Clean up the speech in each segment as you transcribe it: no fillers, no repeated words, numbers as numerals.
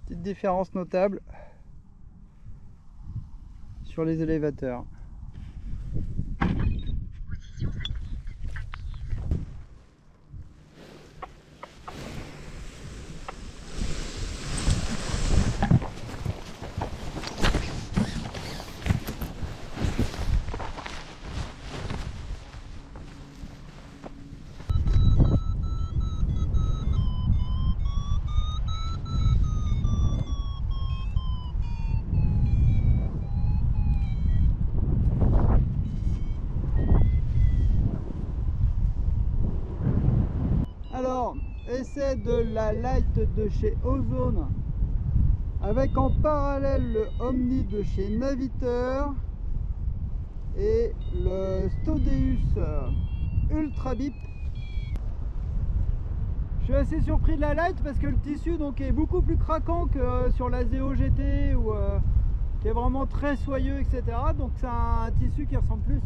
Petite différence notable sur les élévateurs. Alors, essai de la Light de chez Ozone avec en parallèle le Omni de chez Naviteur et le Stodeus Ultra Bip. Je suis assez surpris de la Light parce que le tissu donc est beaucoup plus craquant que sur la Zeo GT ou qui est vraiment très soyeux, etc. Donc c'est un tissu qui ressemble plus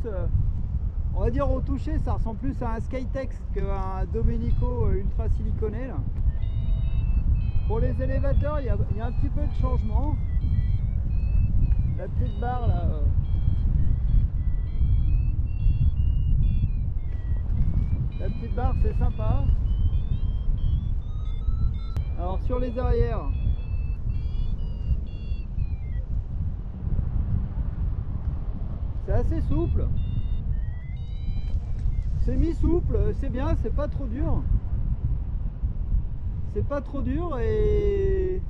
on va dire au toucher, ça ressemble plus à un Skytex qu'à un Domenico ultra siliconé là. Pour les élévateurs, il y a un petit peu de changement. La petite barre là. La petite barre, c'est sympa. Alors sur les arrières, c'est assez souple. C'est mi-souple, c'est bien, c'est pas trop dur. C'est pas trop dur et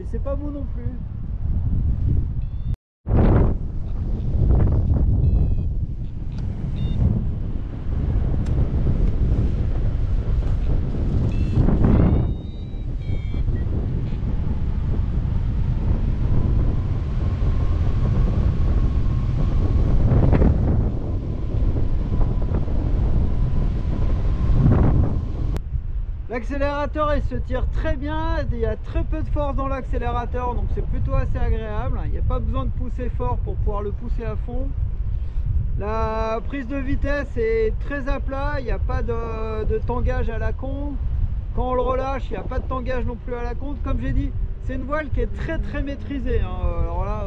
c'est pas bon non plus. L'accélérateur il se tire très bien, il y a très peu de force dans l'accélérateur donc c'est plutôt assez agréable. Il n'y a pas besoin de pousser fort pour pouvoir le pousser à fond. La prise de vitesse est très à plat, il n'y a pas de tangage à la con. Quand on le relâche, il n'y a pas de tangage non plus à la con. Comme j'ai dit, c'est une voile qui est très maîtrisée. Alors là,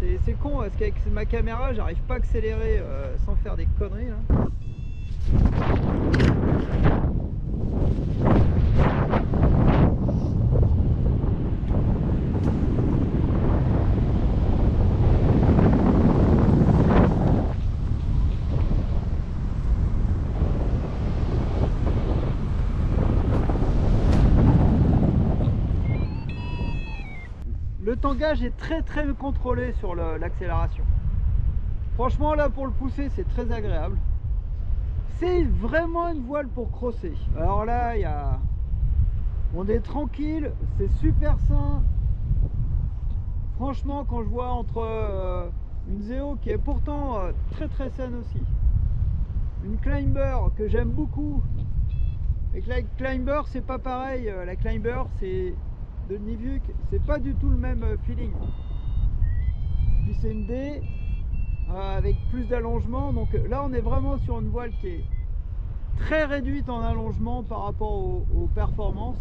c'est con parce qu'avec ma caméra, j'arrive pas à accélérer sans faire des conneries là. Le tangage est très contrôlé sur l'accélération. Franchement là pour le pousser c'est très agréable. C'est vraiment une voile pour crosser. Alors là on est tranquille, c'est super sain. Franchement quand je vois entre une Zeo qui est pourtant très saine aussi, une Climber que j'aime beaucoup, et que la Climber c'est pas pareil. La Climber c'est de Nivuk, c'est pas du tout le même feeling. Puis c'est une D avec plus d'allongement, donc là on est vraiment sur une voile qui est très réduite en allongement par rapport aux performances.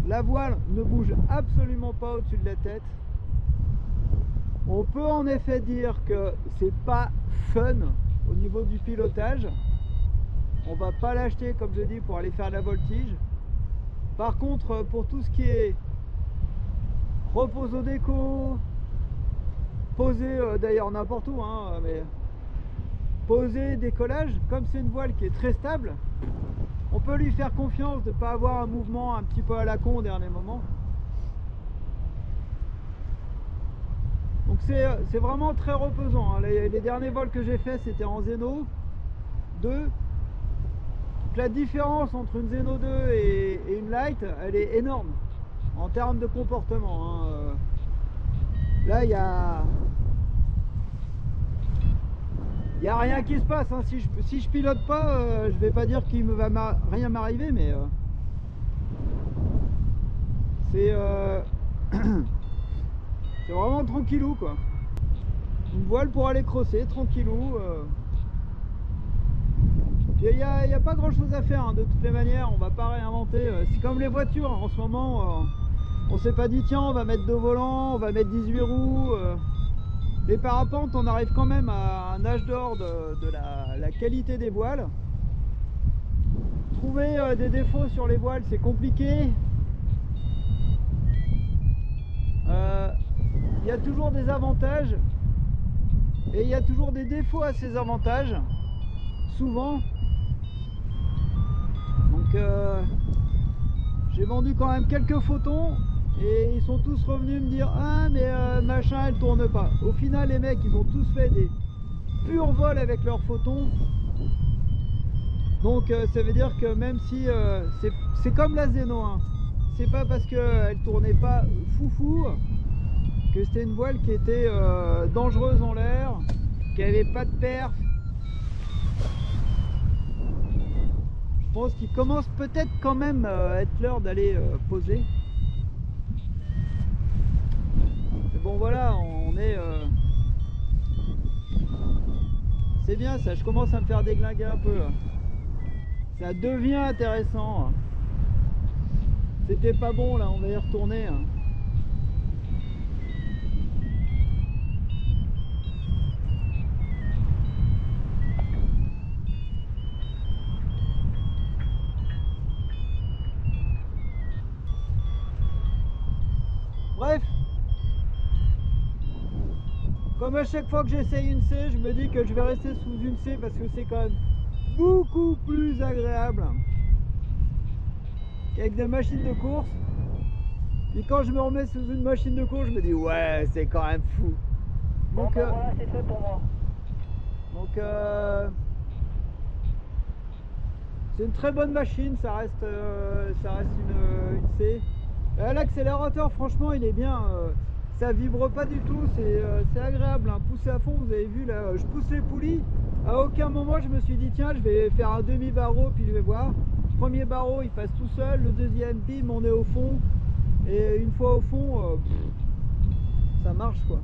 La voile ne bouge absolument pas au-dessus de la tête. On peut en effet dire que c'est pas fun au niveau du pilotage. On va pas l'acheter comme je dis pour aller faire la voltige. Par contre, pour tout ce qui est repose au déco, poser d'ailleurs n'importe où, mais poser, décollage, comme c'est une voile qui est très stable, on peut lui faire confiance de ne pas avoir un mouvement un petit peu à la con au dernier moment. Donc c'est vraiment très reposant. Les derniers vols que j'ai fait c'était en Zeno 2. La différence entre une Zeno 2 et une Light, elle est énorme en termes de comportement. Là, il y a rien qui se passe. Si je pilote pas, je vais pas dire qu'il me va rien m'arriver, mais c'est c'est vraiment tranquillou quoi. Une voile pour aller crosser tranquillou. Il n'y a pas grand chose à faire, hein, de toutes les manières, on va pas réinventer. C'est comme les voitures, hein, en ce moment, on s'est pas dit tiens on va mettre 2 volants, on va mettre 18 roues. Les parapentes, on arrive quand même à un âge d'or de la qualité des voiles. Trouver des défauts sur les voiles, c'est compliqué. Il y a toujours des avantages et il y a toujours des défauts à ces avantages, souvent. Donc j'ai vendu quand même quelques photons et ils sont tous revenus me dire ah mais machin elle tourne pas. Au final les mecs ils ont tous fait des purs vols avec leurs photons. Donc ça veut dire que même si c'est comme la Zeno, hein. C'est pas parce qu'elle tournait pas foufou que c'était une voile qui était dangereuse en l'air, qui avait pas de perf. Je pense qu'il commence peut-être quand même à être l'heure d'aller poser. Mais bon voilà, on est... c'est bien ça, je commence à me faire déglinguer un peu. Ça devient intéressant. C'était pas bon là, on va y retourner. Bref, comme à chaque fois que j'essaye une C, je me dis que je vais rester sous une C parce que c'est quand même beaucoup plus agréable qu'avec des machines de course. Et quand je me remets sous une machine de course, je me dis ouais, c'est quand même fou. Donc bon, voilà, c'est fait pour moi. Donc c'est une très bonne machine, ça reste une C. L'accélérateur, franchement, il est bien. Ça vibre pas du tout, c'est agréable. Hein. Poussé à fond, vous avez vu là, je pousse les poulies. À aucun moment je me suis dit tiens, je vais faire un demi-barreau puis je vais voir. Le premier barreau il passe tout seul, le deuxième, bim, on est au fond. Et une fois au fond, ça marche quoi.